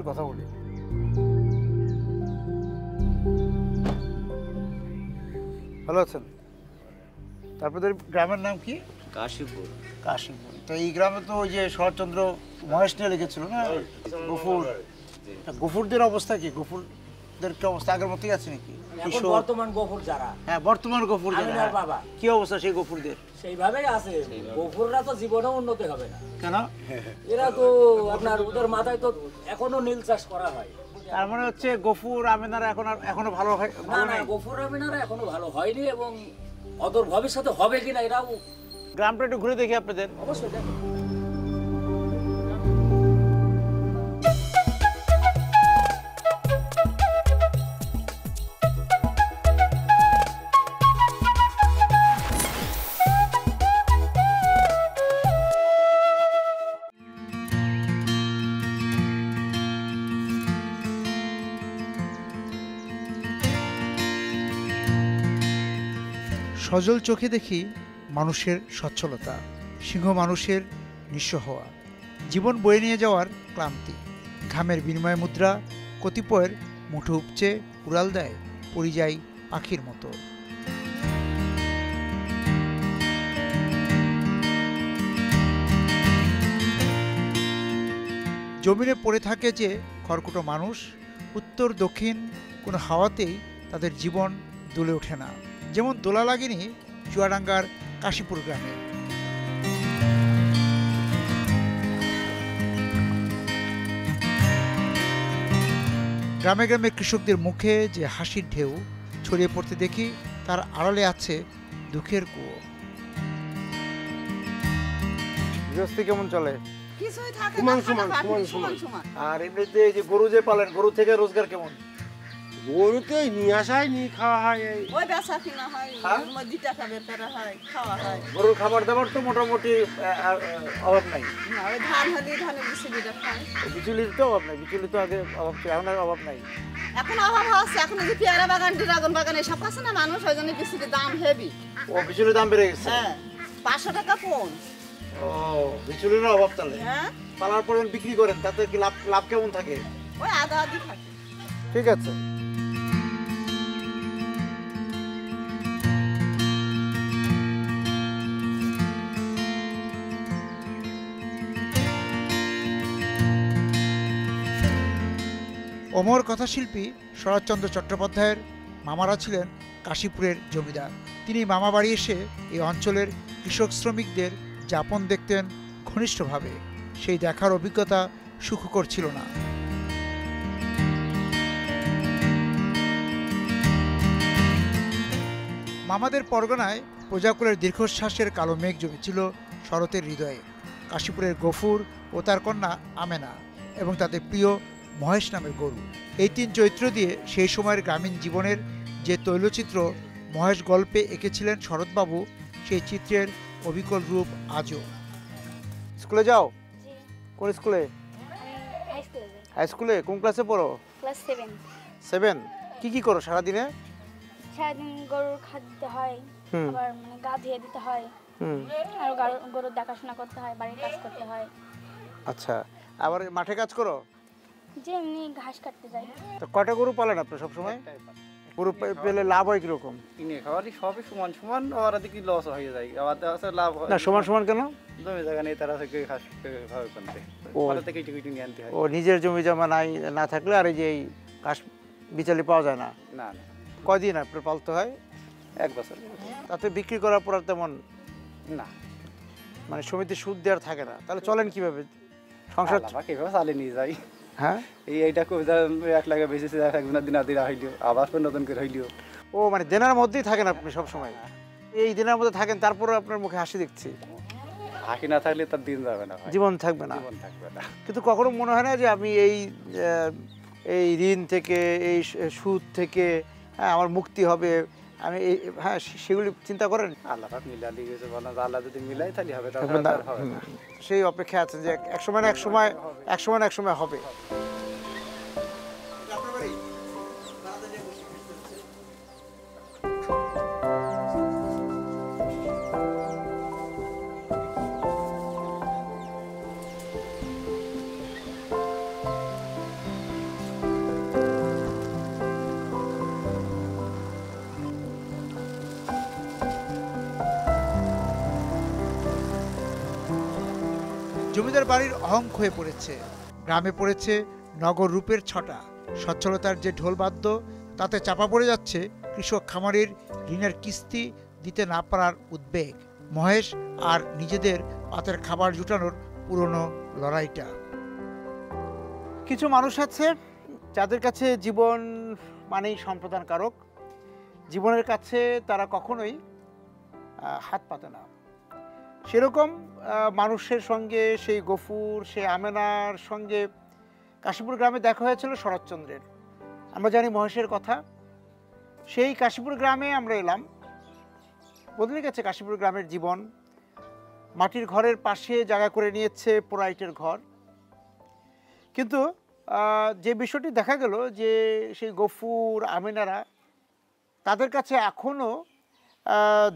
কথা বলি। ভালো আছেন? তারপরে গ্রামের নাম কি? কাশীপুর। কাশীপুর। তো এই গ্রামে তো ওই যে শরৎচন্দ্র মহেশ নিয়ে লিখেছিল না, গফুর। গফুরদের অবস্থা কি? গফুরদের কি অবস্থা আগের মতোই আছে নাকি? বর্তমান গফুর যারা, হ্যাঁ বর্তমান গফুর যারা, বাবা কি অবস্থা সেই গফুরদের? সেইভাবেই আছে। গফুররা তো জীবনে উন্নতি হবে না। কেন? এরা তো আপনার ওদের মাথায় তো এখনো নীল চাষ করা হয়। তার মানে হচ্ছে গফুর আমিনারা এখনো ভালো হয়? না না, গফুর আমিনারা এখনো ভালো হয়নি এবং অদূর ভবিষ্যতে হবে কিনা এরাও। গ্রামটা একটু ঘুরে দেখি আপনাদের। অবশ্যই দেখো। সজল চোখে দেখি মানুষের সচ্ছলতা, সিংহ মানুষের নিঃস্ব হওয়া, জীবন বয়ে নিয়ে যাওয়ার ক্লান্তি, ঘামের বিনিময় মুদ্রা কতিপয়ের মুঠো উপচে উড়াল দেয় পরিযায়ী পাখির মতো। জমিনে পড়ে থাকে যে খড়কুটো মানুষ, উত্তর দক্ষিণ কোনো হাওয়াতেই তাদের জীবন দুলে ওঠে না, যেমন দোলা লাগেনি চুয়াডাঙ্গার কাশীপুর গ্রামে। গ্রামে গ্রামে কৃষকদের মুখে যে হাসির ঢেউ ছড়িয়ে পড়তে দেখি, তার আড়ালে আছে দুঃখের কুয়ো। গৃহস্থী কেমন চলে? আর এমনিতে যে গরু যে পালেন, গরু থেকে রোজগার কেমন? গরুতে নিয়ে আসাই নিয়ে খাওয়া হয়, ওই বেচা কিনা হয়, 2 টাকা বেচা হয়, খাওয়া হয়। গরুর খাবার দাবার তো মোটামুটি অভাব নাই। ওই ধান হলে ধানের বিচুলিটা খায়। বিচুলির তো অভাব নাই, বিচুলি তো আগে অভাব ছিল, এখন আর অভাব নাই। এখন অভাব হচ্ছে, এখন যে পেয়ারা বাগান, ড্রাগন বাগান এসব আছে না মানুষ, ওই জন্য বিচুলির দাম হেভি। ও বিচুলির দাম বেড়ে গেছে? হ্যাঁ, 500 টাকা পণ। ও বিচুলির অভাব তাহলে। হ্যাঁ, পালার পরে বিক্রি করেন, তাতে কি লাভ কেমন থাকে? ওই আধা আধি থাকে। ঠিক আছে। অমর কথাশিল্পী শরৎচন্দ্র চট্টোপাধ্যায়ের মামারা ছিলেন কাশীপুরের জমিদার। তিনি মামা বাড়ি এসে এই অঞ্চলের কৃষক শ্রমিকদের যাপন দেখতেন ঘনিষ্ঠভাবে। সেই দেখার অভিজ্ঞতা সুখকর ছিল না। মামাদের পরগনায় প্রজাকুলের দীর্ঘশ্বাসের কালো মেঘ জমেছিল শরতের হৃদয়ে। কাশীপুরের গফুর ও তার কন্যা আমেনা এবং তাদের প্রিয় মহেশ নামের গরু, এই 3 চরিত্র দিয়ে সেই সময়ের গ্রামীণ জীবনের যে তৈলচিত্র মহেশ গল্পে এঁকেছিলেন শরৎবাবু, সেই চিত্রের অবিকল রূপ আজও। স্কুলে যাও? কোন স্কুলে? হাই স্কুলে। কোন ক্লাসে পড়ো? ক্লাস 7। 7। কি করো সারাদিনে? সারাদিন গরুর খাদ্য দিতে হয়, আবার মানে গা ধুয়ে দিতে হয়, আর গরুর দেখাশোনা করতে হয়, বাড়ির কাজ করতে হয়। আচ্ছা, আবার মাঠে কাজ করো? যে এমনি ঘাস কাটতে যাই। তো কয়টা গরু পালেন আপনি সব সময়? গরু পেলে লাভ হয় কিরকম? কিনে খাওয়ারই সবই সমান সমান, আবার কি লস হয়ে যায়, আবার আছে লাভ হয় না। সমান সমান কেন? জমি জায়গা নেই, তারা থেকে ঘাস খাওয়ার করতে ওরা থেকে কেটে নিয়ে আনতে হয়। ও নিজের জমি জমা না থাকলে আর এই যে এই ঘাস বিচালি পাওয়া যায় না? না না। কয়দিন আপনার পালতে হয়? 1 বছর। তাতে বিক্রি করার পর আর তেমন না, মানে সমিতির সুদ দেওয়ার থাকে না, তাহলে চলেন কিভাবে? সংসার কিভাবে চালিয়ে নিয়ে যাই। হ্যাঁ, এইটা খুব 1 লাখ বেশি দিন হইলিও, আবার নতুন করে হইলিও। ও মানে দেনার মধ্যেই থাকেন আপনি সব সময়? এই দিনের মধ্যে থাকেন, তারপরে আপনার মুখে হাসি দেখছি। হাসি না থাকলে তার দিন যাবে না, জীবন থাকবে না। জীবন থাকবে না। কিন্তু কখনো মনে হয় না যে আমি এই ঋণ থেকে, এই সুদ থেকে আমার মুক্তি হবে, আমি হ্যাঁ সেগুলি চিন্তা করেন? আল্লাহ মিলা দিয়ে গেছে, আল্লাহ যদি মিলাই তাহলে হবে, সেই অপেক্ষা আছে যে এক সময় না এক সময় হবে। জমিদার বাড়ির অহংক হয়ে পড়েছে। গ্রামে পড়েছে নগর রূপের ছটা। সচ্ছলতার যে ঢোলবাদ্য, তাতে চাপা পড়ে যাচ্ছে কৃষক খামারের ঋণের কিস্তি দিতে না পারার উদ্বেগ। মহেশ আর নিজেদের পাতের খাবার জুটানোর পুরনো লড়াইটা। কিছু মানুষ আছে যাদের কাছে জীবন মানেই সম্প্রদানকারক। জীবনের কাছে তারা কখনোই হাত পাতে না। সেরকম মানুষের সঙ্গে সেই গফুর, সেই আমেনার সঙ্গে কাশীপুর গ্রামে দেখা হয়েছিল শরৎচন্দ্রের। আমরা জানি মহেশের কথা। সেই কাশীপুর গ্রামে আমরা এলাম। বদলে গেছে কাশীপুর গ্রামের জীবন। মাটির ঘরের পাশে জায়গা করে নিয়েছে পোড়া ইটের ঘর। কিন্তু যে বিষয়টি দেখা গেল যে সেই গফুর, আমিনারা, তাদের কাছে এখনও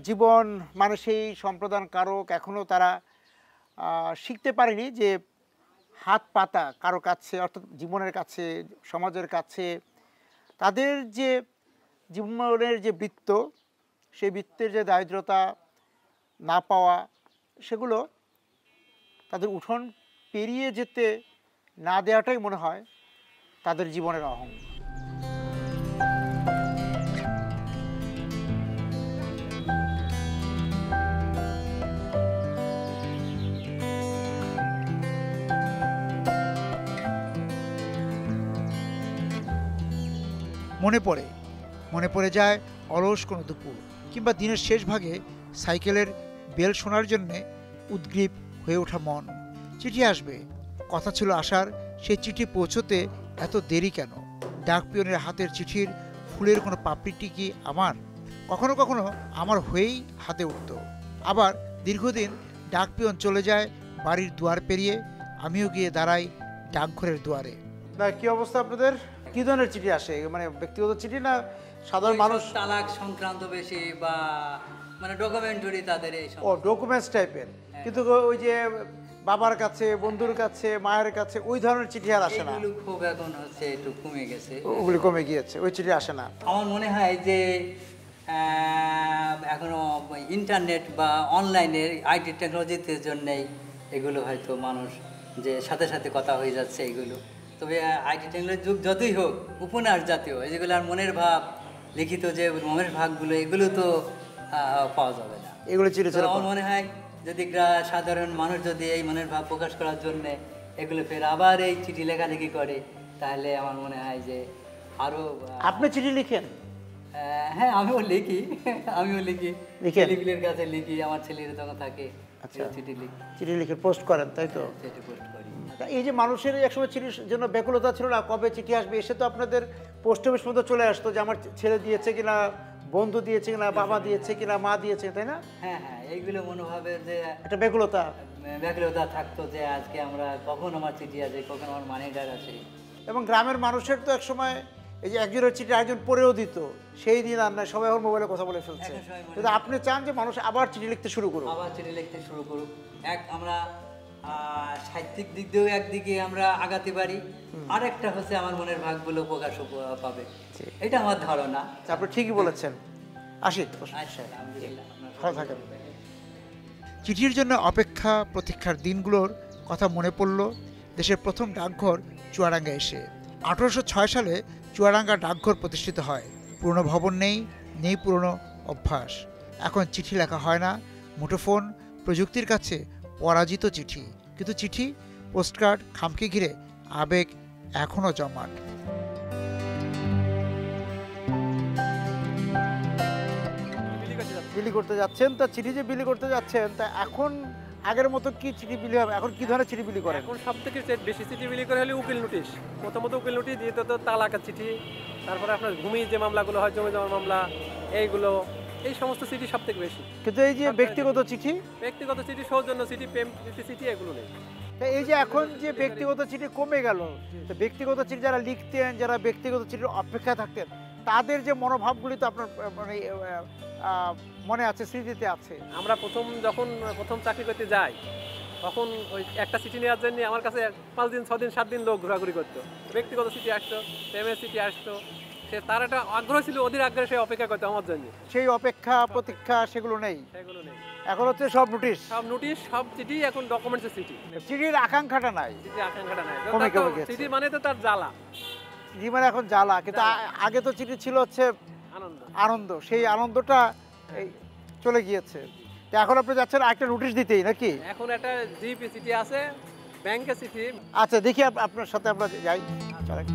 জীবন মানে সেই সম্প্রদান কারক। এখনও তারা শিখতে পারেনি যে হাত পাতা কারো কাছে, অর্থাৎ জীবনের কাছে, সমাজের কাছে। তাদের যে জীবনের যে বৃত্ত, সেই বৃত্তের যে দারিদ্রতা না পাওয়া, সেগুলো তাদের উঠোন পেরিয়ে যেতে না দেওয়াটাই মনে হয় তাদের জীবনের অহংকার। মনে পড়ে যায় অলস কোনো দুপুর, কিংবা দিনের শেষ ভাগে সাইকেলের বেল শোনার জন্যে উদ্গ্রীব হয়ে ওঠা মন। চিঠি আসবে, কথা ছিল আসার, সেই চিঠি পৌঁছতে এত দেরি কেন? ডাক পিয়নের হাতের চিঠির ফুলের কোনো পাপড়িটি কি আমার? কখনো কখনো আমার হয়েই হাতে উঠত। আবার দীর্ঘদিন ডাক পিয়ন চলে যায় বাড়ির দুয়ার পেরিয়ে, আমিও গিয়ে দাঁড়াই ডাকঘরের দুয়ারে। না, কি অবস্থা আপনাদের? কি ধরনের চিঠি আসে? মানে ব্যক্তিগত চিঠি না সাধারণ মানুষ? তালাক সংক্রান্ত বেশি বা মানে ডকুমেন্টারি তাদের এই ও ডকুমেন্টস টাইপের। কিন্তু ওই যে বাবার কাছে, বন্ধুর কাছে, মায়ের কাছে ওই ধরনের চিঠি আর আসে না। এগুলো খুব এখন হচ্ছে একটু কমে গেছে, ওগুলি কমে গিয়েছে, ওই চিঠি আসে না। আমার মনে হয় যে এখনো ইন্টারনেট বা অনলাইনের আইটি টেকনোলজির জন্যই এগুলো হয়তো মানুষ যে সাথে সাথে কথা হয়ে যাচ্ছে এগুলো। তবে আইটি টেকনোলজির যুগ যতই হোক, উপন্যাস জাতীয় যেগুলো আর মনের ভাব লিখিত যে মনের ভাবগুলো, এগুলো তো পাওয়া যাবে না। এগুলো চিঠি ছিল। আমার মনে হয় যদি সাধারণ মানুষ যদি এই মনের ভাব প্রকাশ করার জন্য এগুলো ফের আবার এই চিঠি লেখালেখি করে, তাহলে আমার মনে হয় যে আরো। আপনি চিঠি লিখেন? হ্যাঁ, আমিও লিখি। ছেলেগুলির কাছে লিখি, আমার ছেলেরা যখন থাকে চিঠি লিখে পোস্ট করেন, তাই তো? চিঠি পোস্ট করি। এই যে মানুষের একসময় চিঠির জন্য ব্যাকুলতা ছিল না, কবে চিঠি আসবে। এসে তো আপনাদের পোস্ট অফিস পর্যন্ত চলে আসতো যে আমার ছেলে দিয়েছে কিনা, বন্ধু দিয়েছে কিনা, বাবা দিয়েছে কিনা, মা দিয়েছে, তাই না? হ্যাঁ হ্যাঁ, এইগুলো মনোভাবের যে একটা ব্যাকুলতা থাকতো যে আজকে আমরা কখন আমার চিঠি আসে, কখন আমার মানি ডাক আসে। এবং গ্রামের মানুষের তো এক সময় এই যে একজনের চিঠি একজন পড়েও দিত, সেই দিন আর না, সবাই এখন মোবাইলে কথা বলে ফেলছে। কিন্তু আপনি চান যে মানুষ আবার চিঠি লিখতে শুরু করুক? আবার চিঠি লিখতে শুরু করুক। আমরা সাহিত্যিক দিক দিয়েও একদিকে আমরা আগাতে পারি, আরেকটা হচ্ছে আমার মনের ভাগগুলো প্রকাশ পাবে, এটা আমার ধারণা। আপনি ঠিকই বলেছেন। আসি, ভালো থাকেন। চিঠির জন্য অপেক্ষা প্রতীক্ষার দিনগুলোর কথা মনে পড়ল দেশের প্রথম ডাকঘর চুয়াডাঙ্গা এসে। 1806 সালে চুয়াডাঙ্গা ডাকঘর প্রতিষ্ঠিত হয়। পুরনো ভবন নেই পুরনো অভ্যাস। এখন চিঠি লেখা হয় না, মুঠোফোন প্রযুক্তির কাছে পরাজিত চিঠি। কিন্তু চিঠি, পোস্টকার্ড, খামকে ঘিরে আবেগ এখনও জমাট। বিলি করতে যাচ্ছেন, তা চিঠি যে বিলি করতে যাচ্ছেন, তা এখন আগের মতো কি চিঠি বিলি হবে? এখন কি ধরনের চিঠি বিলি করেন? এখন সব থেকে বেশি চিঠি বিলি করে হলে উকিল নোটিশ। প্রথমত উকিল নোটিশ, দ্বিতীয়ত তালাকের চিঠি, তারপরে আপনার ভূমি যে মামলাগুলো হয়, জমি জমার মামলা, এইগুলো, এই সমস্ত চিঠি সব থেকে বেশি। কিন্তু এই যে ব্যক্তিগত চিঠি, সৌজন্য চিঠি, প্রেম চিঠি, এগুলো নেই। এই যে এখন যে ব্যক্তিগত চিঠি কমে গেল, তো ব্যক্তিগত চিঠি যারা লিখতেন, যারা ব্যক্তিগত চিঠির অপেক্ষা থাকতেন, তাদের যে মনোভাবগুলি তো আপনার মানে মনে আছে, স্মৃতিতে আছে। আমরা যখন প্রথম চাকরি করতে যাই, তখন ওই একটা চিঠি নেওয়ার জন্য আমার কাছে 5 দিন 6 দিন 7 দিন লোক ঘোরাঘুরি করতো। ব্যক্তিগত চিঠি আসতো, প্রেমের চিঠি আসতো, তার একটা আগ্রহ ছিল, অধীর আগ্রহে সে অপেক্ষা করতো আমার জন্য। সেই অপেক্ষা প্রতীক্ষা সেগুলো নেই। এখন হচ্ছে সব নোটিশ, সব নোটিশ, সব চিঠি এখন ডকুমেন্টসের চিঠি। চিঠির আকাঙ্ক্ষাটা নাই, চিঠি আকাঙ্ক্ষাটা নাই। কমে কমে গেছে। চিঠি মানে তো তার জ্বালা, চিঠি মানে এখন জ্বালা, কিন্তু আগে তো চিঠি ছিল হচ্ছে আনন্দ। আনন্দ, সেই আনন্দটা এই চলে গিয়েছে। তো এখন আপনি যাচ্ছেন একটা নোটিশ দিতেই নাকি? এখন একটা জিপি চিঠি আছে, ব্যাংকের চিঠি। আচ্ছা দেখি আপনার সাথে আমরা যাই, চলেন।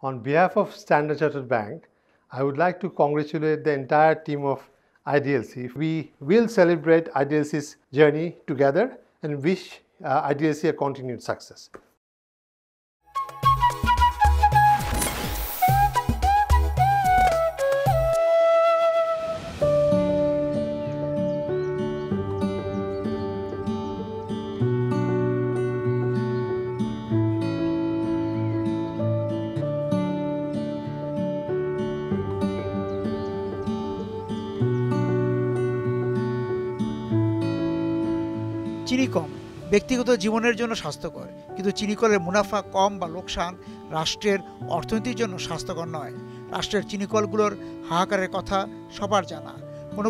On behalf of Standard Chartered Bank, I would like to congratulate the entire team of IDLC. We will celebrate IDLC's journey together and wish IDLC a continued success. চিনি কম ব্যক্তিগত জীবনের জন্য স্বাস্থ্যকর, কিন্তু চিনি কলের মুনাফা কম বা লোকসান রাষ্ট্রের অর্থনীতির জন্য স্বাস্থ্যকর নয়। রাষ্ট্রের চিনি কলগুলোর হাহাকারের কথা সবার জানা,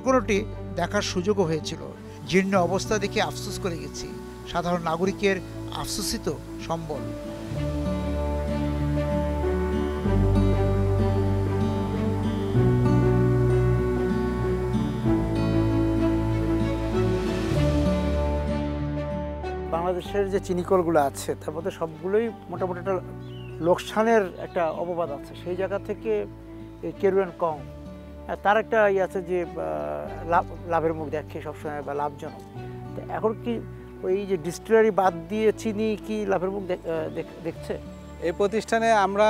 কোনোটি দেখার সুযোগও হয়েছিল। জীর্ণ অবস্থা দেখে আফসোস করে গেছি, সাধারণ নাগরিকের আফসোসই তো সম্বল। বাংলাদেশের যে চিনিকলগুলো আছে তার মধ্যে সবগুলোই মোটামুটি একটা লোকসানের একটা অপবাদ আছে। সেই জায়গা থেকে এই কেরু অ্যান্ড কং তার একটা ইয়ে আছে যে লাভের মুখ দেখে সবসময় বা লাভজনক। তো এখন কি ওই যে ডিস্টিলারি বাদ দিয়ে চিনি কি লাভের মুখ দেখছে? এই প্রতিষ্ঠানে আমরা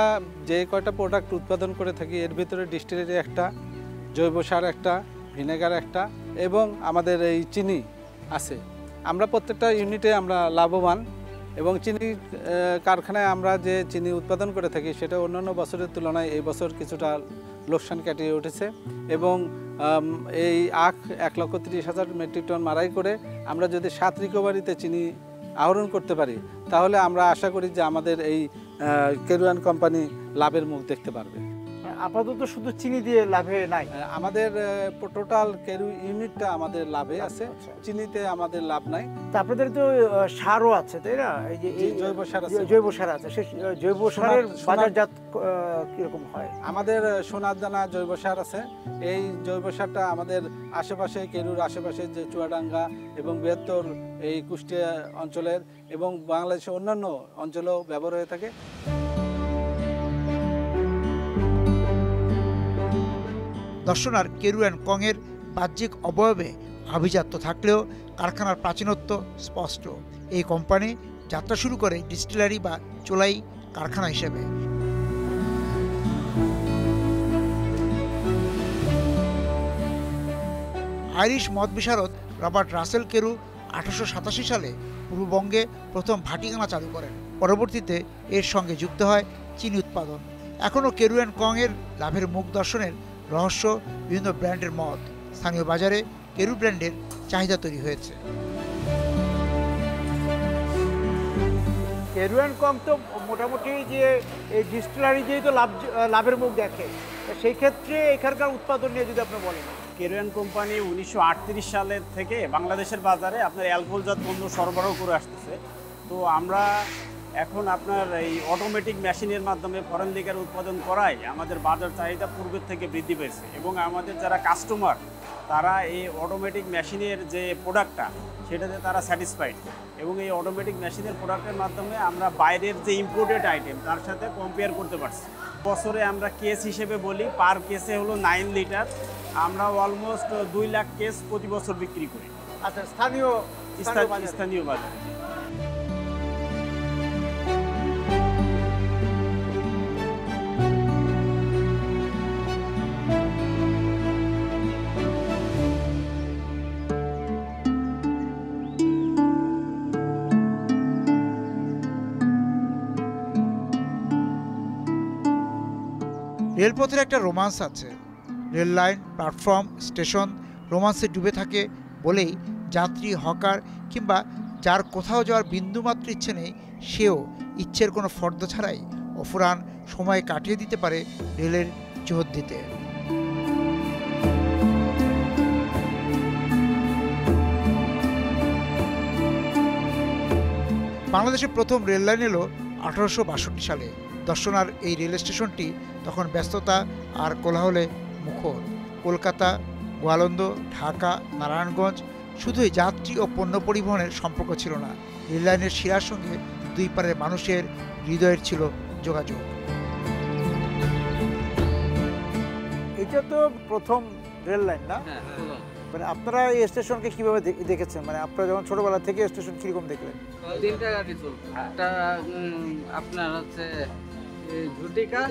যে কয়টা প্রোডাক্ট উৎপাদন করে থাকি এর ভিতরে ডিস্টিলারি একটা, জৈব সার একটা, ভিনেগার একটা এবং আমাদের এই চিনি আছে। আমরা প্রত্যেকটা ইউনিটে আমরা লাভবান এবং চিনি কারখানায় আমরা যে চিনি উৎপাদন করে থাকি সেটা অন্যান্য বছরের তুলনায় এই বছর কিছুটা লোকসান কাটিয়ে উঠেছে এবং এই আখ 1,30,000 মেট্রিক টন মারাই করে আমরা যদি 7 রিকভারিতে চিনি আহরণ করতে পারি তাহলে আমরা আশা করি যে আমাদের এই কেরু অ্যান্ড কোম্পানি লাভের মুখ দেখতে পারবে। আপাতত শুধু চিনি দিয়ে লাভে নাই, আমাদের টোটাল কেরু ইউনিটটা আমাদের লাভে আছে, চিনিতে আমাদের লাভ নাই। তা আপনাদের তো সারও আছে তাই না? এই যে জৈব সার আছে, জৈব সার আছে, সেই জৈব সারের বাজারজাত কিরকম হয়? আমাদের সোনার দানা জৈব সার আছে। এই জৈব সারটা আমাদের আশেপাশে কেরুর আশেপাশে যে চুয়াডাঙ্গা এবং বৃহত্তর এই কুষ্টিয়া অঞ্চলের এবং বাংলাদেশের অন্যান্য অঞ্চলেও ব্যবহার হয়ে থাকে। দর্শনার কেরু অ্যান্ড কংয়ের বাহ্যিক অবয়বে আভিজাত্য থাকলেও কারখানার প্রাচীনত্ব স্পষ্ট। এই কোম্পানি যাত্রা শুরু করে ডিস্টিলারি বা চোলাই কারখানা হিসেবে। আইরিশ মদ বিশারদ রবার্ট রাসেল কেরু 1887 সালে পূর্ববঙ্গে প্রথম ভাটিখানা চালু করেন। পরবর্তীতে এর সঙ্গে যুক্ত হয় চিনি উৎপাদন। এখনও কেরু অ্যান্ড কংয়ের লাভের মুখ দর্শনের রহস্য বিভিন্ন ব্র্যান্ডের মদ। স্থানীয় বাজারে কেরু ব্র্যান্ডের চাহিদা তৈরি হয়েছে। কেরু অ্যান্ড কং তো মোটামুটি যে এই ডিস্টিলারি দিয়েই তো লাভের মুখ দেখে, সেই ক্ষেত্রে এখানকার উৎপাদন নিয়ে যদি আপনি বলেন। কেরু অ্যান্ড কোম্পানি 1938 সালের থেকে বাংলাদেশের বাজারে আপনার অ্যালকোহলজাত পণ্য সরবরাহ করে আসতেছে। তো আমরা এখন আপনার এই অটোমেটিক মেশিনের মাধ্যমে ফরেন লিকার উৎপাদন করায় আমাদের বাজার চাহিদা পূর্বের থেকে বৃদ্ধি পেয়েছে এবং আমাদের যারা কাস্টমার তারা এই অটোমেটিক মেশিনের যে প্রোডাক্টটা সেটাতে তারা স্যাটিসফাইড এবং এই অটোমেটিক মেশিনের প্রোডাক্টের মাধ্যমে আমরা বাইরের যে ইম্পোর্টেড আইটেম তার সাথে কম্পেয়ার করতে পারছি। বছরে আমরা কেস হিসেবে বলি পার কেসে হলো 9 লিটার, আমরা অলমোস্ট 2 লাখ কেস প্রতি বছর বিক্রি করি। আচ্ছা, স্থানীয় বাজারে। রেলপথের একটা রোমান্স আছে। রেল লাইন, প্ল্যাটফর্ম, স্টেশন রোমান্সে ডুবে থাকে বলেই যাত্রী, হকার কিংবা যার কোথাও যাওয়ার বিন্দুমাত্র ইচ্ছে নেই সেও ইচ্ছের কোনো ফর্দ ছাড়াই অফুরান সময় কাটিয়ে দিতে পারে রেলের চৌহদ্দিতে। বাংলাদেশের প্রথম রেল লাইন এলো 1862 সালে। দর্শনার এই রেল স্টেশনটি তখন ব্যস্ততা আর কোলাহলে মুখর। কলকাতা, গোয়ালন্দ, ঢাকা, নারায়ণগঞ্জ শুধুই যাত্রী ও পণ্য পরিবহনের সম্পর্ক ছিল না, রেল লাইনের শিরার সঙ্গে দুই পারের মানুষের হৃদয়ের ছিল যোগাযোগ। এটা তো প্রথম রেল লাইন না? মানে আপনারা এই স্টেশনকে কিভাবে দেখেছেন? মানে আপনারা যখন ছোটবেলা থেকে স্টেশন কিরকম দেখলেন? তিনটা গাড়ি চলতো। একটা আপনার হচ্ছে ঝুটিকা,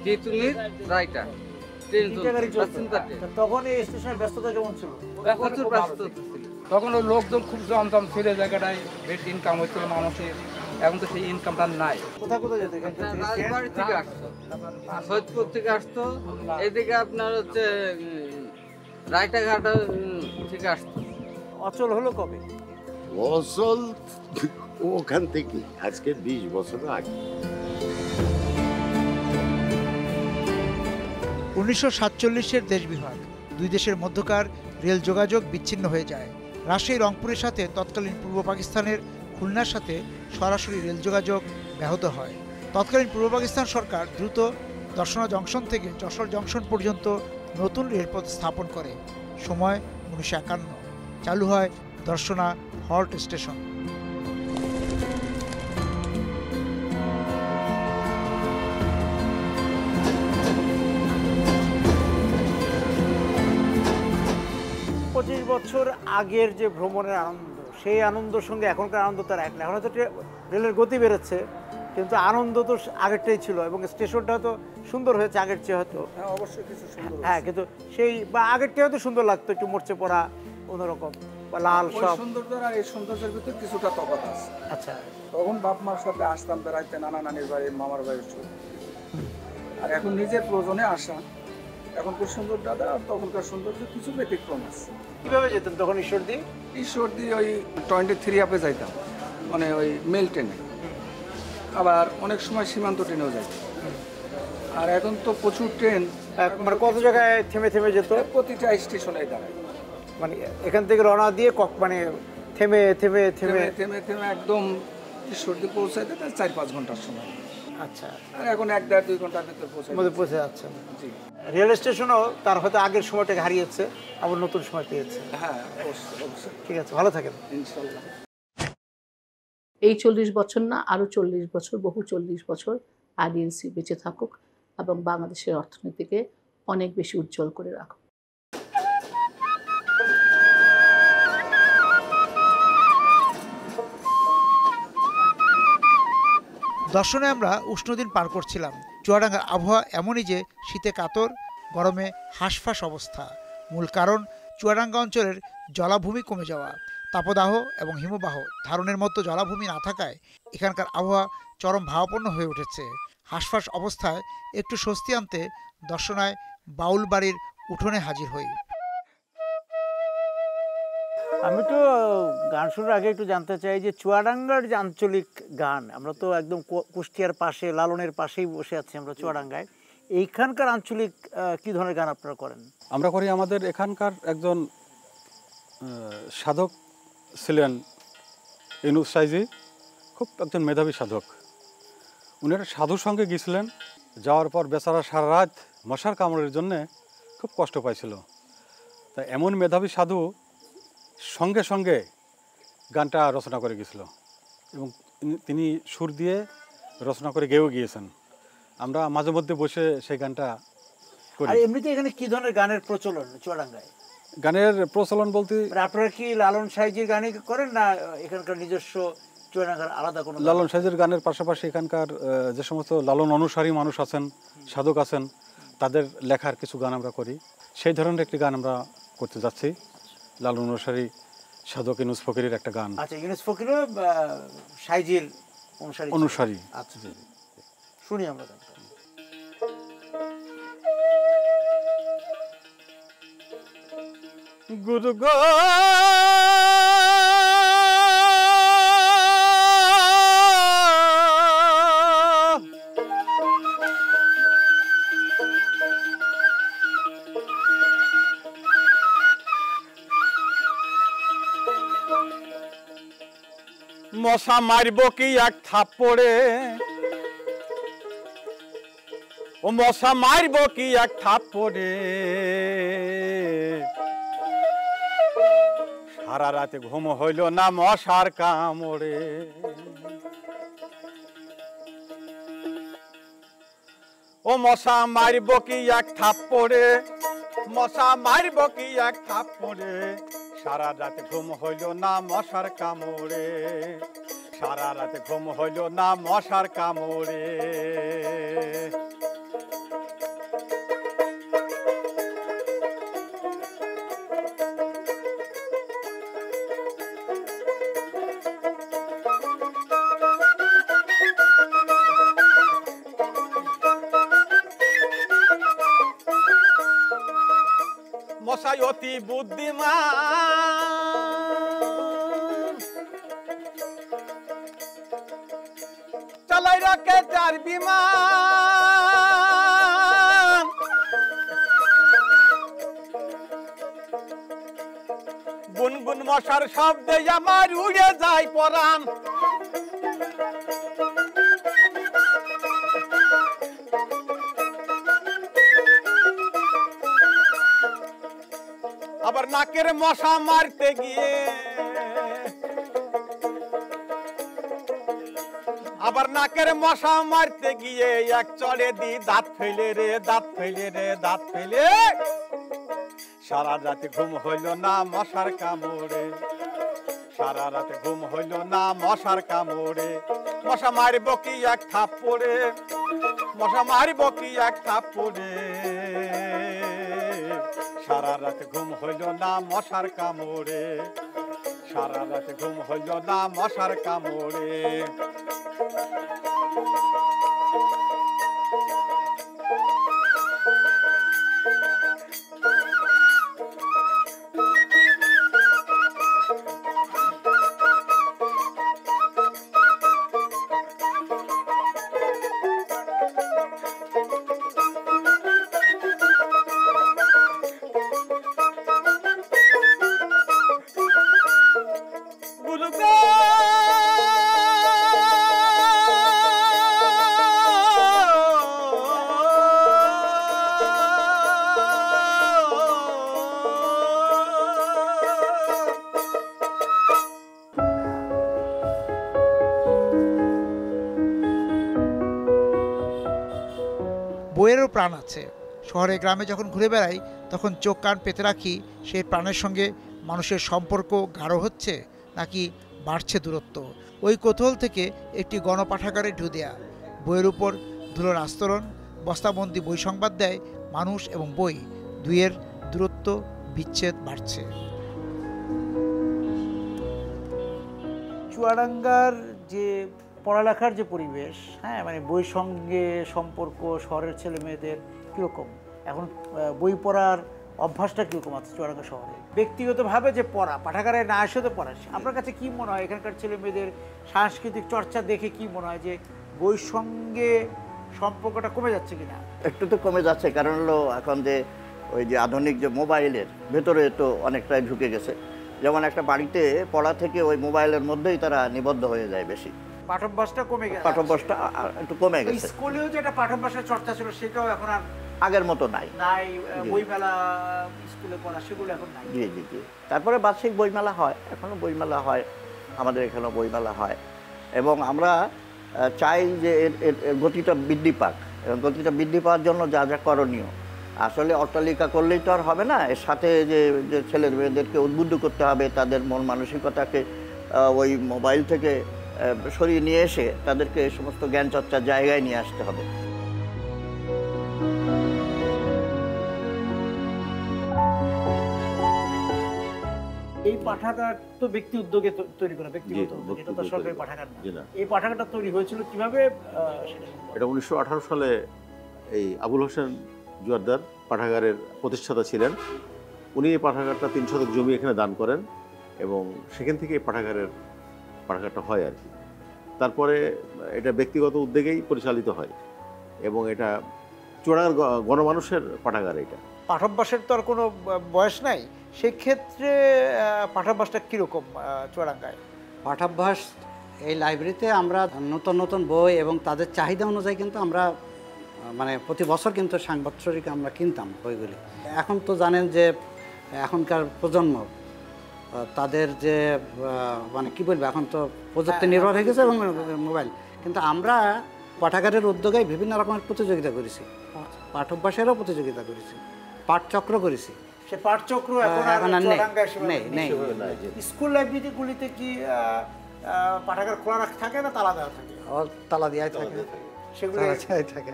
তিতুলির, রায়টা। তখন এই স্টেশনের ব্যস্ততা কেমন ছিল? প্রচুর ব্যস্ত ছিল। তখন ওই লোকজন খুব জমজম ছিল, জায়গাটায় বেশ ইনকাম হচ্ছিল মানুষের। এখন তো সেই ইনকামটা নাই। কোথায় কোথায় যেতে? রাজবাড়ি থেকে আসতো, সৈয়দপুর থেকে আসতো, এদিকে আপনার হচ্ছে রায়টাঘাট থেকে আসতো। অচল হলো কবে? অচল ওখান থেকে আজকে 20 বছর আগে। 1947-এর দেশ বিভাগ, দুই দেশের মধ্যকার রেল যোগাযোগ বিচ্ছিন্ন হয়ে যায়। রাজশাহী, রংপুরের সাথে তৎকালীন পূর্ব পাকিস্তানের খুলনার সাথে সরাসরি রেল যোগাযোগ ব্যাহত হয়। তৎকালীন পূর্ব পাকিস্তান সরকার দ্রুত দর্শনা জংশন থেকে যশোর জংশন পর্যন্ত নতুন রেলপথ স্থাপন করে। সময় 1951। চালু হয় দর্শনা হল্ট স্টেশন। বছর আগের যে ভ্রমণের আনন্দ, সেই আনন্দের সঙ্গে এখনকার আনন্দ তার এক না। এখন হয়তো রেলের গতি বেড়েছে, কিন্তু আনন্দ তো আগেরটাই ছিল এবং স্টেশনটা হয়তো সুন্দর হয়েছে আগের চেয়ে হয়তো। হ্যাঁ, অবশ্যই কিছু সুন্দর। হ্যাঁ, কিন্তু সেই বা আগেরটাই হয়তো সুন্দর লাগতো, একটু মরচে পড়া অন্যরকম বা লাল সব। সৌন্দর্য আর এই সৌন্দর্যের ভিতরে কিছুটা তফাৎ আছে। আচ্ছা, তখন বাপ মার সাথে আসতাম বেড়াইতে, নানা নানির বাড়ি, মামার বাড়ির ছবি। আর এখন নিজের প্রয়োজনে আসা, এখনকার সুন্দর দাদা আর তখনকার সৌন্দর্য কিছু ব্যতিক্রম আছে। কিভাবে যেতেন তখন? ঈশ্বরদী ওই 23 আপে যাইতাম, মানে ওই মেল ট্রেনে। আবার অনেক সময় সীমান্ত ট্রেনেও যাইতাম। আর এখন তো প্রচুর ট্রেন, মানে কত জায়গায় থেমে থেমে যেত? প্রতিটা স্টেশনে দাঁড়ায়। মানে এখান থেকে রওনা দিয়ে মানে থেমে থেমে থেমে থেমে থেমে একদম ঈশ্বরদী পৌঁছাইতে 4-5 ঘন্টার সময়। আচ্ছা, আর এখন 1-1.5-2 ঘন্টার ভিতরে পৌঁছে যাচ্ছে। জি, রেল স্টেশনও তার হয়তো আগের সময়টাকে হারিয়েছে, আবার নতুন সময় পেয়েছে। হ্যাঁ, অবশ্যই। ঠিক আছে, ভালো থাকেন ইনশাআল্লাহ। এই 40 বছর না, আরও 40 বছর, বহু 40 বছর আইডিএলসি বেঁচে থাকুক এবং বাংলাদেশের অর্থনীতিকে অনেক বেশি উজ্জ্বল করে রাখুক। দর্শনে আমরা উষ্ণদিন পার করছিলাম। চুয়াডাঙ্গার আবহাওয়া এমনই যে শীতে কাতর, গরমে হাঁসফাঁস অবস্থা। মূল কারণ চুয়াডাঙ্গা অঞ্চলের জলাভূমি কমে যাওয়া। তাপদাহ এবং হিমবাহ ধারণের মতো জলাভূমি না থাকায় এখানকার আবহাওয়া চরম ভাবাপন্ন হয়ে উঠেছে। হাঁসফাঁস অবস্থায় একটু স্বস্তি আনতে দর্শনায় বাউল বাড়ির উঠোনে হাজির হই। আমি তো গান শুরুর আগে একটু জানতে চাই যে চুয়াডাঙ্গার যে আঞ্চলিক গান, আমরা তো একদম কুষ্টিয়ার পাশে, লালনের পাশেই বসে আছি আমরা চুয়াডাঙ্গায়। এইখানকার আঞ্চলিক কি ধরনের গান আপনারা করেন? আমরা করি, আমাদের এখানকার একজন সাধক ছিলেন ইউনুস সাইজি, খুব একজন মেধাবী সাধক। উনি একটা সাধুর সঙ্গে গিয়েছিলেন, যাওয়ার পর বেচারা সারা রাত মশার কামড়ের জন্যে খুব কষ্ট পাইছিল। তা এমন মেধাবী সাধু সঙ্গে সঙ্গে গানটা রচনা করে গিয়েছিল এবং তিনি সুর দিয়ে রচনা করে গেয়েও গিয়েছেন। আমরা মাঝে মধ্যে বসে সেই গানটা করি। আর এমনিতে এখানে কি ধরনের গানের প্রচলন চুয়াডাঙ্গায়? গানের প্রচলন বলতে আপনারা কি লালন সাইজির গানই করেন না এখানকার নিজস্ব চুয়াডাঙ্গার আলাদা কোনো? লালন সাইজির গানের পাশাপাশি এখানকার যে সমস্ত লালন অনুসারী মানুষ আছেন, সাধক আছেন, তাদের লেখার কিছু গান আমরা করি। সেই ধরনের একটি গান আমরা করতে যাচ্ছি, লালন অনুসারী সাধক ইউনুস ফকিরের একটা গান। আচ্ছা, ইউনুস ফকিরও সাইজির অনুসারী। অনুসারী। আচ্ছা, শুনি আমরা গানটা। গুরু গো মশা মারব কি এক থাপ্পড়ে, ও মশা মারব কি এক থাপ্পড়ে, সারা রাতে ঘুম হইল না মশার কামড়ে। ও মশা মারব কি এক থাপ্পড়ে, মশা মারব কি এক থাপ্পড়ে, সারা রাতে ঘুম হইল না মশার কামড়ে, সারা রাতে ঘুম হইল না মশার কামড়ে। মশাই অতি বুদ্ধিমান, চালাই রাখে চার বিমান, গুনগুন মশার শব্দে আমার উড়ে যায় পরাণ। আবার নাকের মশা মারতে গিয়ে, আবার নাকের মশা মারতে গিয়ে এক চড়ে দি দাঁত ফেলে রে, দাঁত ফেলে রে, দাঁত ফেলে, সারা রাতে ঘুম হইল না মশার কামড়ে, সারা রাতে ঘুম হইল না মশার কামড়ে। মশা মারব কি এক থাপ্পড়ে, মশা মারব কি এক থাপ্পড়ে, সারা রাতে ঘুম হইল না মশার কামড়ে, সারা রাতে ঘুম হইল না মশার কামড়ে। বইয়েরও প্রাণ আছে। শহরে গ্রামে যখন ঘুরে বেড়াই তখন চোখ কান পেতে রাখি সেই প্রাণের সঙ্গে মানুষের সম্পর্ক গাঢ় হচ্ছে নাকি বাড়ছে দূরত্ব। ওই কৌতূহল থেকে একটি গণপাঠাগারে ঢু দেয়া, বইয়ের উপর ধুলোর আস্তরণ, বস্তাবন্দি বই সংবাদ দেয় মানুষ এবং বই দুইয়ের দূরত্ব বিচ্ছেদ বাড়ছে। চুয়াডাঙ্গার যে পড়ালেখার যে পরিবেশ, হ্যাঁ মানে বইয়ের সঙ্গে সম্পর্ক শহরের ছেলে মেয়েদের কীরকম, এখন বই পড়ার অভ্যাসটা কীরকম আছে চুয়াডাঙ্গা শহরে? ব্যক্তিগতভাবে যে পড়া, পাঠাগারে না এসে তো পড়া, আপনার কাছে কী মনে হয় এখানকার ছেলে মেয়েদের সাংস্কৃতিক চর্চা দেখে কি মনে হয় যে বইয়ের সঙ্গে সম্পর্কটা কমে যাচ্ছে কিনা? একটু তো কমে যাচ্ছে, কারণ হলো এখন যে ওই যে আধুনিক যে মোবাইলের ভেতরে তো অনেকটাই ঢুকে গেছে। যেমন একটা বাড়িতে পড়া থেকে ওই মোবাইলের মধ্যেই তারা নিবদ্ধ হয়ে যায় বেশি, পাঠ্যাভ্যাসটা কমে গেছে, পাঠ্যাভ্যাসটা একটু কমে গেছে। স্কুলেও যেটা পাঠ্যাভ্যাসের চর্চা ছিল সেটাও এখন আর আগের মতো নাই, বইমেলা স্কুলে পড়া সেগুলো এখন নাই। জি জি জি। তারপরে বার্ষিক বইমেলা হয়, এখনো বইমেলা হয়, আমাদের এখানেও বইমেলা হয়, এবং আমরা চাই যে এর গতিটা বৃদ্ধি পাক। এবং গতিটা বৃদ্ধি পাওয়ার জন্য যা যা করণীয়, আসলে অট্টালিকা করলেই তো আর হবে না, এর সাথে যে ছেলে মেয়েদেরকে উদ্বুদ্ধ করতে হবে, তাদের মন মানসিকতাকে ওই মোবাইল থেকে সরিয়ে নিয়ে এসে তাদেরকে এই সমস্ত জ্ঞান চর্চার জায়গায় নিয়ে আসতে হবে। এই পাঠাগার তো ব্যক্তি উদ্যোগে তৈরি করা, ব্যক্তিগত উদ্যোগ, এটা তো সরকারি পাঠাগার না। এই পাঠাগারটা তৈরি হয়েছিল কিভাবে? এটা 1918 সালে এই আবুল হোসেন জোয়ারদার পাঠাগারের প্রতিষ্ঠাতা ছিলেন। উনি এই পাঠাগারটা 3 শতক জমি এখানে দান করেন এবং সেখান থেকে এই পাঠাগারটা হয় আর কি। তারপরে এটা ব্যক্তিগত উদ্যোগেই পরিচালিত হয় এবং এটা চুয়াডাঙ্গার গণমানুষের পাঠাগার। এটা পাঠাভ্যাসের তো আর কোনো বয়স নাই, সেক্ষেত্রে পাঠাভ্যাসটা কীরকম চুয়াডাঙ্গায়? পাঠাভ্যাস এই লাইব্রেরিতে আমরা নতুন নতুন বই এবং তাদের চাহিদা অনুযায়ী কিন্তু আমরা মানে প্রতি বছর কিন্তু সাংবৎসরিক আমরা কিনতাম বইগুলি। এখন তো জানেন যে এখনকার প্রজন্ম তাদের যে মানে কী বলবো, এখন তো প্রযুক্তি নির্ভর হয়ে গেছে এবং মোবাইল, কিন্তু আমরা পাঠাগারের উদ্যোগে বিভিন্ন রকমের প্রতিযোগিতা করেছি, পাঠভ্যাসেরও প্রতিযোগিতা করেছি, পাঠচক্র করেছি। সে পাঠচক্র এখন নেই নেই। স্কুল লাইব্রেরিগুলিতে কি পাঠাগার খোলা থাকে না তালা দেওয়া থাকে? তালা দেওয়াই থাকে, সেগুলো থাকে।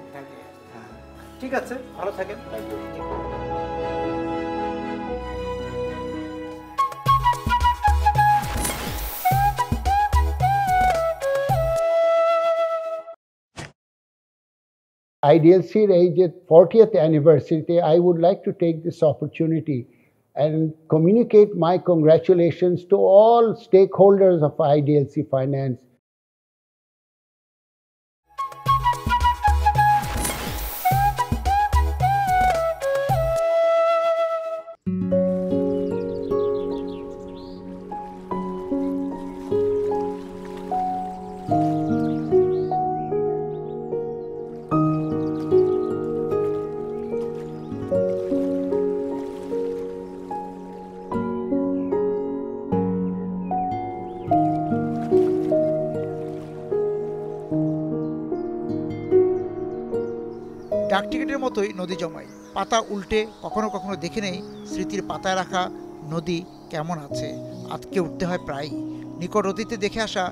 ঠিক আছে, ভালো থাকেন। IDLC's 40th anniversary, I would like to take this opportunity and communicate my congratulations to all stakeholders of IDLC Finance. ডাকটিকিটের মতোই নদী জমায়, পাতা উল্টে কখনো কখনো দেখে নেই স্মৃতির পাতায় রাখা নদী কেমন আছে। আতকে উঠতে হয় প্রায়। নিকট অতীতে দেখে আসা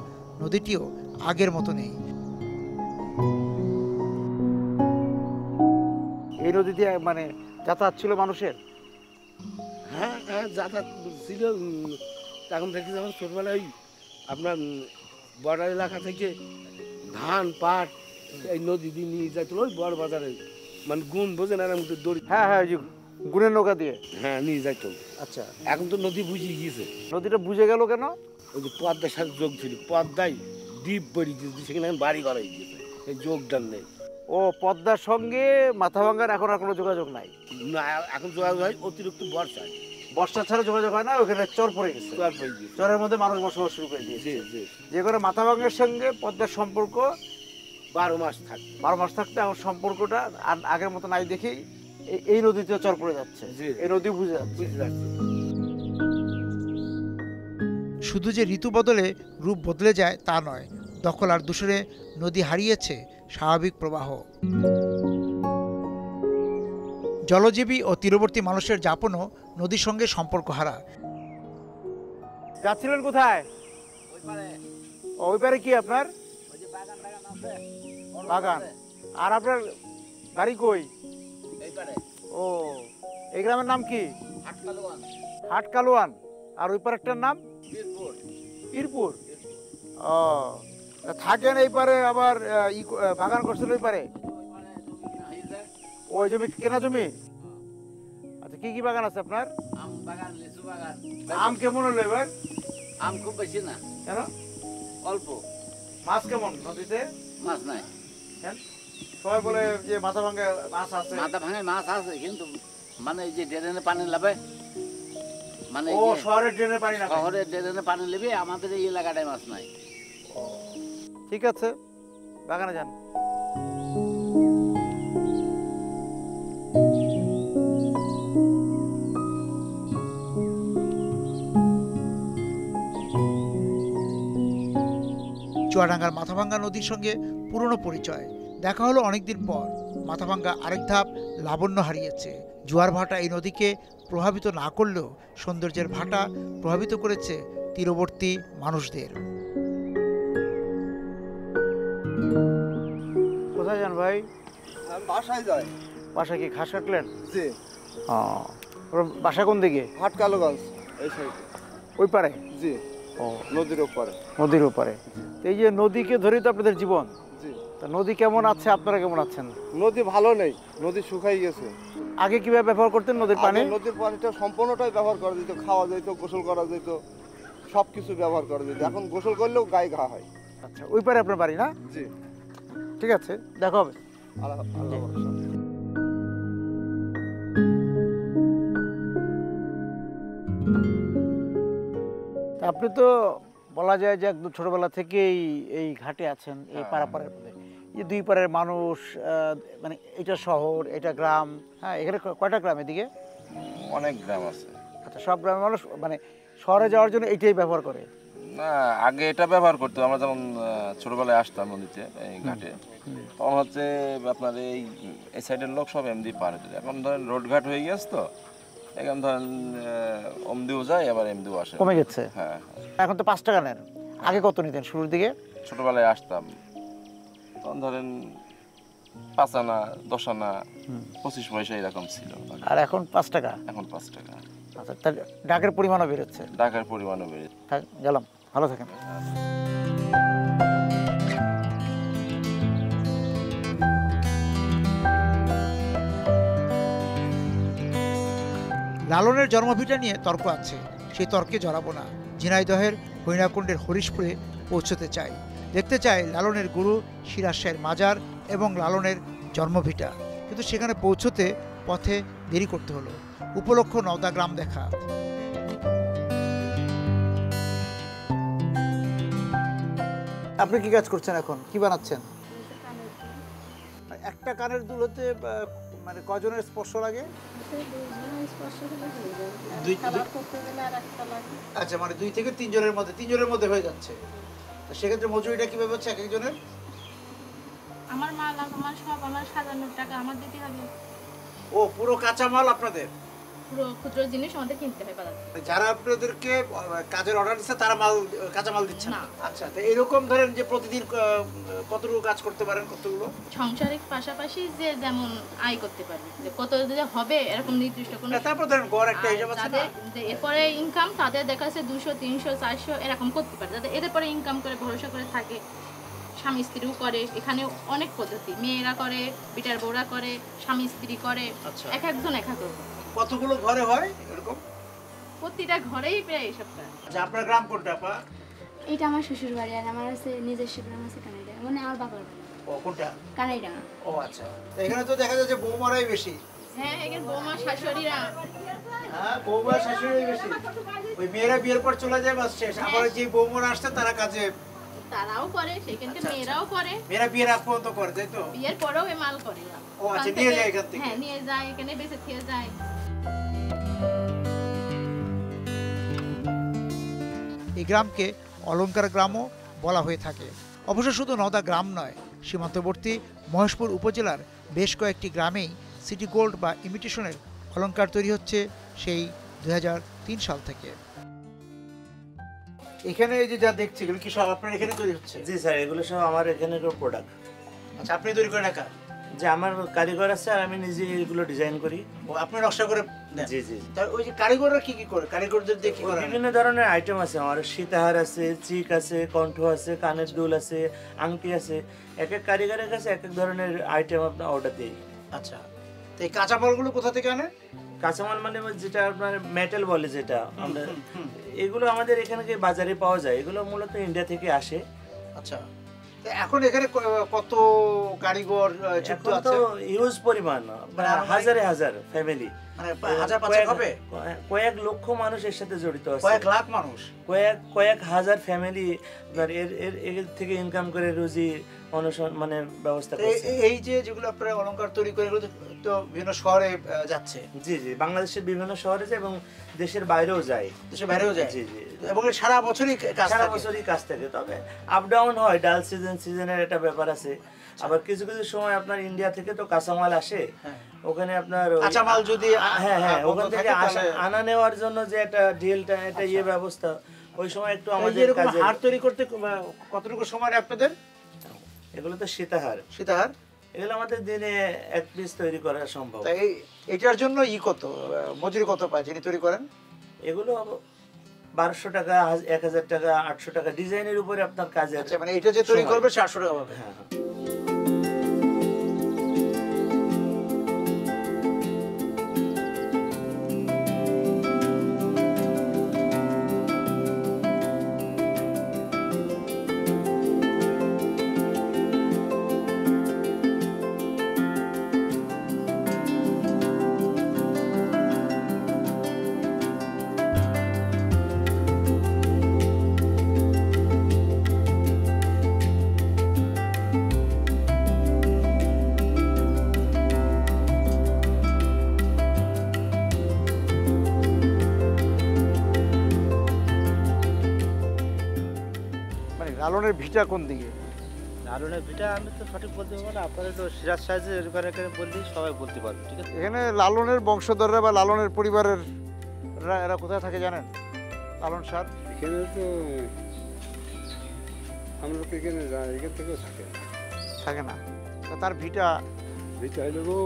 নদীটিও আগের মতো নেই। এই নদী দিয়ে মানে যাতায়াত ছিল মানুষের? হ্যাঁ হ্যাঁ, যাতায়াত ছিল। এখন দেখি যখন ছোটবেলায় আপনার বর্ডার এলাকা থেকে ধান পাট এই নদী দিয়ে নিয়ে যাইতো ওই বড় বাজারে, মানে গুণ বোঝে না দড়ি। হ্যাঁ হ্যাঁ, গুণের নৌকা দিয়ে হ্যাঁ নিয়ে যাইতো। আচ্ছা, এখন তো নদী বুঝে গিয়েছে। নদীটা বুঝে গেল কেন? ওই যে পদ্মার সাথে যোগ ছিল, পদ্মায় দ্বীপ বেরিয়ে গিয়েছে, সেখানে বাড়ি ঘর হয়ে গিয়েছে, এই যোগদান নেই। ও পদ্মার সঙ্গে মাথাভাঙ্গার এখন আর কোনো যোগাযোগ নাই? না, এখন যোগাযোগ হয় অতিরিক্ত বর্ষায়। বর্ষা ছাড়া যোগাযোগ হয় না, ওখানে চর পড়ে গেছে। চর পড়ে গিয়েছে, চরের মধ্যে মানুষ বসবাস শুরু করে দিয়েছে। যে করে মাথাভাঙ্গার সঙ্গে পদ্মার সম্পর্ক 12 মাস থাকে। 12 মাস থাকতে এখন সম্পর্কটা আর আগের মতো নাই দেখেই এই নদীতে চর পড়ে যাচ্ছে, এই নদী বুঝে যাচ্ছে। শুধু যে ঋতু বদলে রূপ বদলে যায় তা নয়, দখল আর দূষণে নদী হারিয়েছে স্বাভাবিক প্রবাহ। জলজীবী ও তীরবর্তী মানুষের যাপনও নদীর সঙ্গে সম্পর্ক হারা। যাচ্ছিলেন কোথায়? ওই পারে কি আপনার বাগান? আর আপনার বাড়ি কই? ও, এই গ্রামের নাম কি? হাটকালুয়ান। আর ওই পারেরটার নাম পীরপুর। ও, থাকেন এই পারে, আবার বাগান করছিল ওই পারে? ওই জমি কেনা জমি? আচ্ছা, কি কি বাগান আছে আপনার? আম বাগান, লিচু বাগান। আম কেমন হলো এবার? আম খুব বেশি না। কেন? অল্প। মাছ কেমন নদীতে? মাছ নাই। সবাই বলে যে মাথা ভাঙে মাছ আছে। মাথা ভাঙে মাছ আছে, কিন্তু মানে এই যে ড্রেনে পানি লাবে, মানে ও শহরের ড্রেনে পানি না, শহরের ড্রেনে পানি লেবে, আমাদের এই এলাকাটায় মাছ নাই। ঠিক আছে, বাগানে যান। চুয়াডাঙ্গার মাথাভাঙ্গা নদীর সঙ্গে পুরনো পরিচয়। দেখা হলো অনেকদিন পর। মাথাভাঙ্গা আরেক ধাপ লাবণ্য হারিয়েছে। জোয়ার ভাটা এই নদীকে প্রভাবিত না করলেও সৌন্দর্যের ভাটা প্রভাবিত করেছে তীরবর্তী মানুষদের। কোথায় যান ভাই? বাসায় যাই। বাসা কি ঘাস কাটলেন? জি। বাসা কোন দিকে? হাটকালুগঞ্জ এই সাইডে। ওই পারে? জি। ও, নদীর ওপারে। নদীর ওপারে। এই যে নদীকে ধরেই তো আপনাদের জীবন। জি। তা নদী কেমন আছে, আপনারা কেমন আছেন? নদী ভালো নেই, নদী শুকাই গেছে। আগে কিভাবে ব্যবহার করতেন নদীর পানি? আগে নদীর পানিটা সম্পূর্ণটাই ব্যবহার করা যেত, খাওয়া যেত, গোসল করা যেত, সব কিছু ব্যবহার করা যেত। এখন গোসল করলেও গায়ে ঘা হয়। আচ্ছা, ওই পারে আপনার বাড়ি না? জি। ঠিক আছে, দেখা হবে। আল্লাহ ভরসা। আপনি তো বলা যায় যে একদম ছোটবেলা থেকেই এই ঘাটে আছেন, এই পারাপারের মধ্যে। এই দুই পারের মানুষ, মানে এটা শহর, এটা গ্রাম, হ্যাঁ, এখানে কয়টা গ্রাম এদিকে? অনেক গ্রাম আছে। আচ্ছা, সব গ্রামের মানুষ মানে শহরে যাওয়ার জন্য এইটাই ব্যবহার করে? না, আগে এটা ব্যবহার করতো। আমরা যেমন ছোটবেলায় আসতাম নদীতে, এই ঘাটে, তখন হচ্ছে আপনার এই সাইডের লোক সব এমডি পার হতো। এখন ধরেন রোড ঘাট হয়ে গেছে, তো এখন ধরেন অমদিও যায়, আবার এমদিও আসে, কমে গেছে। হ্যাঁ, এখন তো 5 টাকা নেন, আগে কত নিতেন শুরুর দিকে? ছোটবেলায় আসতাম তখন ধরেন 5 আনা, 10 আনা, 25 পয়সা এরকম ছিল। আর এখন 5 টাকা? এখন 5 টাকা। আচ্ছা, তার ডাকের পরিমাণও বেড়েছে? ডাকের পরিমাণও বেড়েছে। গেলাম, ভালো থাকেন। লালনের জন্মভিটা নিয়ে তর্ক আছে, সেই তর্কে জড়াবো না। ঝিনাইদহের হরিণাকুণ্ডের হরিশপুরে পৌঁছতে চাই, দেখতে চাই লালনের গুরু সিরাজ শাহের মাজার এবং লালনের জন্মভিটা। কিন্তু সেখানে পৌঁছতে পথে দেরি করতে হলো। উপলক্ষ নওদা গ্রাম দেখা। আপনি কি কাজ করছেন এখন? কি বানাচ্ছেন? একটা কানের দুলতে মানে কজনের স্পর্শ লাগে? আচ্ছা, মানে 2 থেকে 3 জনের মধ্যে, 3 জনের মধ্যে হয়ে যাচ্ছে। তো সেক্ষেত্রে মজুরিটা কিভাবে হচ্ছে এক একজনের? আমার মাল, আমার সব, আমার সাজানোর টাকা আমার দিতে হবে। ও, পুরো কাঁচামাল আপনাদের? পুরো খুচরো জিনিস আমাদের কিনতে হয় বাজার থেকে। যারা আপনাদেরকে কাজের অর্ডার দিচ্ছে তারা কাঁচামাল দিচ্ছে না? আচ্ছা, তো এরকম ধরেন যে প্রতিদিন কতটুকু কাজ করতে পারেন, কতগুলো? সাংসারিক পাশাপাশি যে যেমন আয় করতে পারবে, যে কত যে হবে এরকম নির্দিষ্ট কোনো। তারপর ধরেন গড় একটা হিসাব আছে না? এরপরে ইনকাম তাদের দেখা যাচ্ছে 200, 300, 400 এরকম করতে পারে, যাদের এদের পরে ইনকাম করে ভরসা করে থাকে। স্বামী স্ত্রীও করে, এখানে অনেক পদ্ধতি, মেয়েরা করে, বিটার বউরা করে, স্বামী স্ত্রী করে, এক একজন এক এক রকম। কতগুলো ঘরে হয় এরকম? প্রতিটা ঘরেই প্রায় এইসব কাজ। আচ্ছা, আপনার গ্রাম কোনটা আপা? এটা আমার শ্বশুর বাড়ি, আর আমার আছে নিজস্ব গ্রাম আছে কানাইডা, মানে আমার বাবার বাড়ি। ও, কোনটা? কানাইডা। ও আচ্ছা, এখানে তো দেখা যায় যে বৌমারাই বেশি। হ্যাঁ, এখানে বৌমা শাশুড়িরা। হ্যাঁ, বৌমা শাশুড়ি বেশি। ওই মেয়েরা বিয়ের পর চলে যায়, বাস শেষ। আবার যে বৌমারা আসছে তারা কাজে, তারাও করে, সেখানে মেয়েরাও করে। মেয়েরা বিয়ের আগ পর্যন্ত করে, তাই তো? বিয়ের পরেও এই মাল করে। ও আচ্ছা, নিয়ে যায় এখান থেকে? হ্যাঁ, নিয়ে যায়, এখানে বেঁচে থেকে যায়। এই গ্রামকে অলঙ্কার গ্রামও বলা হয়ে থাকে। অবশ্য শুধু নওদা গ্রাম নয়, সীমান্তবর্তী মহেশপুর উপজেলার বেশ কয়েকটি গ্রামেই সিটি গোল্ড বা ইমিটেশনের অলঙ্কার তৈরি হচ্ছে সেই 2003 সাল থেকে। এখানে এই যে যা দেখছি এগুলো কি সব আপনার এখানে তৈরি হচ্ছে? জি স্যার, এগুলো সব আমার এখানকার প্রোডাক্ট। আচ্ছা, আপনি তৈরি করেন একা? যে আমার কারিগর আছে আর আমি নিজে এগুলো ডিজাইন করি। ও, আপনি নকশা করে দেন? জি জি। তার ওই যে কারিগররা কি কি করে? কারিগরদের দিয়ে কি করেন? বিভিন্ন ধরনের আইটেম আছে আমার, সীতাহার আছে, চিক আছে, কণ্ঠ আছে, কানের দুল আছে, আংটি আছে। এক এক কারিগরের কাছে এক এক ধরনের আইটেম আপনার অর্ডার দিই। আচ্ছা, তো এই কাঁচামালগুলো কোথা থেকে আনেন? কাঁচামাল মানে যেটা আপনার মেটাল বলে, যেটা আমরা, এগুলো আমাদের এখানে বাজারে পাওয়া যায়। এগুলো মূলত ইন্ডিয়া থেকে আসে। আচ্ছা, এখন এখানে কত কারিগর যুক্ত আছে? হিউজ পরিমাণ, হাজারে হাজার ফ্যামিলি, মানে হাজার পাঁচেক হবে, কয়েক লক্ষ মানুষ এর সাথে জড়িত আছে, কয়েক লাখ মানুষ, কয়েক হাজার ফ্যামিলি এর থেকে ইনকাম করে রুজি মানে ব্যবস্থা করছে। এই যে যেগুলো আপনারা অলংকার তৈরি করে এগুলো তো বিভিন্ন শহরে যাচ্ছে? জি জি, বাংলাদেশের বিভিন্ন শহরে যায় এবং দেশের বাইরেও যায়। দেশের বাইরেও যায়? জি জি। এবং সারা বছরই কাজ থাকে, তবে আপ ডাউন হয়, ডাল সিজনের একটা ব্যাপার আছে। আবার কিছু কিছু সময় আপনার ইন্ডিয়া থেকে তো কাঁচামাল আসে, ওখানে আপনার কাঁচামাল যদি ওখান থেকে আনা নেওয়ার জন্য যে একটা ডিলটা, একটা ইয়ে ব্যবস্থা, ওই সময় একটু আমাদের কাজে। হার তৈরি করতে কতটুকু সময় আপনাদের? এগুলো তো সীতাহার। সীতাহার এগুলো আমাদের দিনে 1 পিস তৈরি করা সম্ভব। এটার জন্য কত মজুরি কত পায় যিনি তৈরি করেন? এগুলো 1200 টাকা, 1000 টাকা, 800 টাকা, ডিজাইনের উপরে আপনার কাজে। আচ্ছা, মানে এটা যে তৈরি করবে 700 টাকা পাবে? হ্যাঁ। লালনের ভিটা কোন দিকে? লালনের ভিটা আমি তো সঠিক বলতে পারবো না, আপনারা তো সিরাজ সাহেবের এখানে বললেই সবাই বলতে পারবে, ঠিক আছে? এখানে লালনের বংশধররা বা লালনের পরিবারের এরা কোথায় থাকে জানেন? লালন স্যার এখানে তো আমরা তো এখানে এখান থেকেও থাকে না, তার ভিটা হলো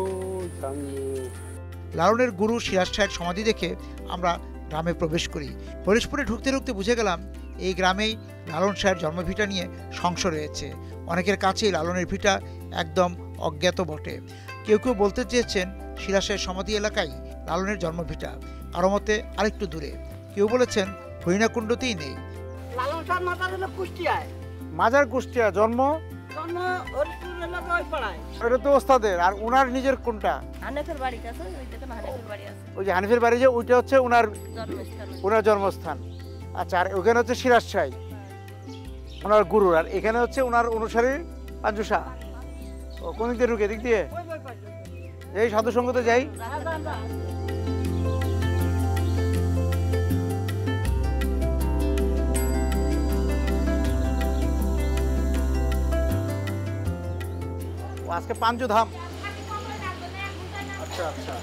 লালনের গুরু সিরাজ শাহের সমাধি দেখে আমরা গ্রামে প্রবেশ করি। হরিশপুরে ঢুকতে ঢুকতে বুঝে গেলাম এই গ্রামেই লালন শাহের জন্মভিটা নিয়ে সংশয় রয়েছে। অনেকের কাছেই লালনের ভিটা একদম অজ্ঞাত বটে। কেউ কেউ বলতে চেয়েছেন সিরাজ শাহের সমাধি এলাকায় লালনের জন্মভিটা, কারো মতে আরেকটু দূরে। কেউ বলেছেন হরিণাকুণ্ডতেই নেই। লালন শাহ মাজার হলো কুষ্টিয়ায়। মাজার কুষ্টিয়া, জন্ম হরিশপুর এলাকায় ওই পাড়ায়। এটা তো ওস্তাদের। আর ওনার নিজের কোনটা? হানিফের বাড়ি আছে, ওই দেখেন হানিফের বাড়ি আছে। ওই যে হানিফের বাড়ি, যে ওইটা হচ্ছে ওনার জন্মস্থান। আচ্ছা, আর ওখানে হচ্ছে সিরাজ শাহ ওনার গুরু, আর এখানে হচ্ছে ওনার অনুসারী পাঞ্জু শাহ। ও কোন দিক দিয়ে ঢুকে? দিক দিয়ে এই সাধু সঙ্গতে যাই। আজকে পাঞ্জু ধাম। আচ্ছা আচ্ছা,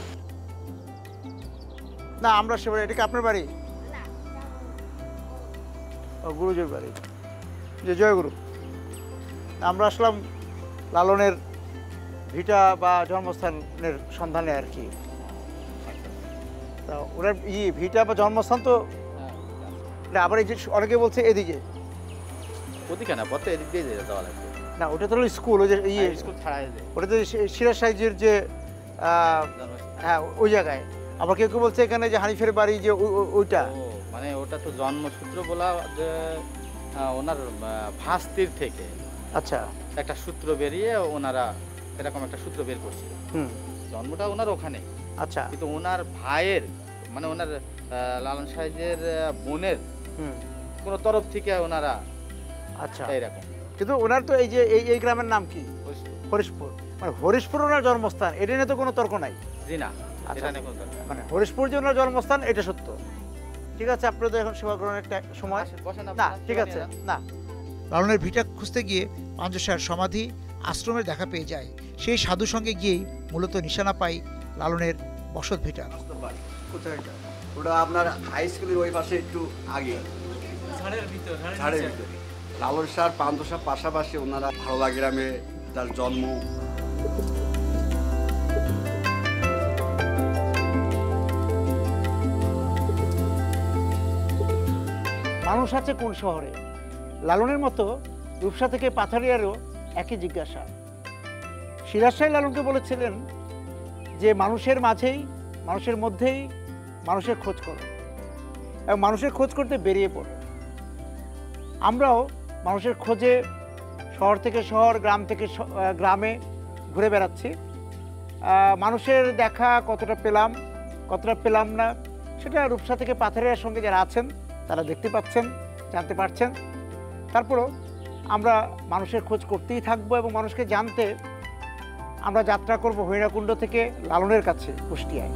না আমরা সে বাড়ি। এটা কি আপনার বাড়ি? ও গুরুজির বাড়ি। যে জয়গুরু। আমরা আসলাম লালনের ভিটা বা জন্মস্থানের সন্ধানে আর কি। তা ওনার ভিটা বা জন্মস্থান তো আবার এই যে অনেকে বলছে এদিকে। ওদিকে না, পথে এদিক দিয়ে যাওয়া লাগবে। না, ওটা তো হলো স্কুল। ওই যে স্কুল ছাড়াই ওটা তো সিরাজ সাহেবের যে হ্যাঁ ওই জায়গায়। আবার কেউ কেউ বলছে এখানে যে হানিফের বাড়ি, যে ওইটা মানে ওটা তো জন্মসূত্র বলা, যে ওনার ভাস্তির থেকে আচ্ছা একটা সূত্র বেরিয়ে ওনারা এরকম একটা সূত্র বের করছিল। জন্মটা ওনার ওখানে। আচ্ছা, কিন্তু ওনার ভাইয়ের মানে ওনার লালন সাহেবের বোনের কোনো তরফ থেকে ওনারা আচ্ছা এইরকম। কিন্তু ওনার তো এই যে এই গ্রামের নাম কি? হরিশপুর। মানে হরিশপুর ওনার জন্মস্থান, এটা নিয়ে তো কোনো তর্ক নাই। জি না, আচ্ছা, মানে হরিশপুর যে ওনার জন্মস্থান এটা সত্য। ঠিক আছে, আপনাদের এখন সেবা গ্রহণের একটা সময়। না ঠিক আছে, না লালনের ভিটা খুঁজতে গিয়ে পাঞ্জু শাহের সমাধি আশ্রমের দেখা পেয়ে যায়। সেই সাধু সঙ্গে গিয়েই মূলত নিশানা পাই লালনের বসত ভিটা। কোথায় এটা? ওটা আপনার হাই স্কুলের ওই পাশে একটু আগে, ঝাড়ের ভিতরে। লালন শাহ পাঞ্জু শাহ পাশাপাশি, ওনারা ভালোলা গ্রামে তার জন্ম। মানুষ আছে কোন শহরে? লালনের মতো রূপসা থেকে পাথারিয়ারও একই জিজ্ঞাসা। সিরাজ শাহ লালনকে বলেছিলেন যে মানুষের মাঝেই, মানুষের মধ্যেই মানুষের খোঁজ করো, এবং মানুষের খোঁজ করতে বেরিয়ে পড়ো। আমরাও মানুষের খোঁজে শহর থেকে শহর, গ্রাম থেকে গ্রামে ঘুরে বেড়াচ্ছি। মানুষের দেখা কতটা পেলাম, কতটা পেলাম না, সেটা রূপসা থেকে পাথারিয়ার সঙ্গে যারা আছেন তারা দেখতে পাচ্ছেন, জানতে পারছেন। তারপরও আমরা মানুষের খোঁজ করতেই থাকবো, এবং মানুষকে জানতে আমরা যাত্রা করব হরিণাকুণ্ড থেকে লালনের কাছে কুষ্টিয়ায়।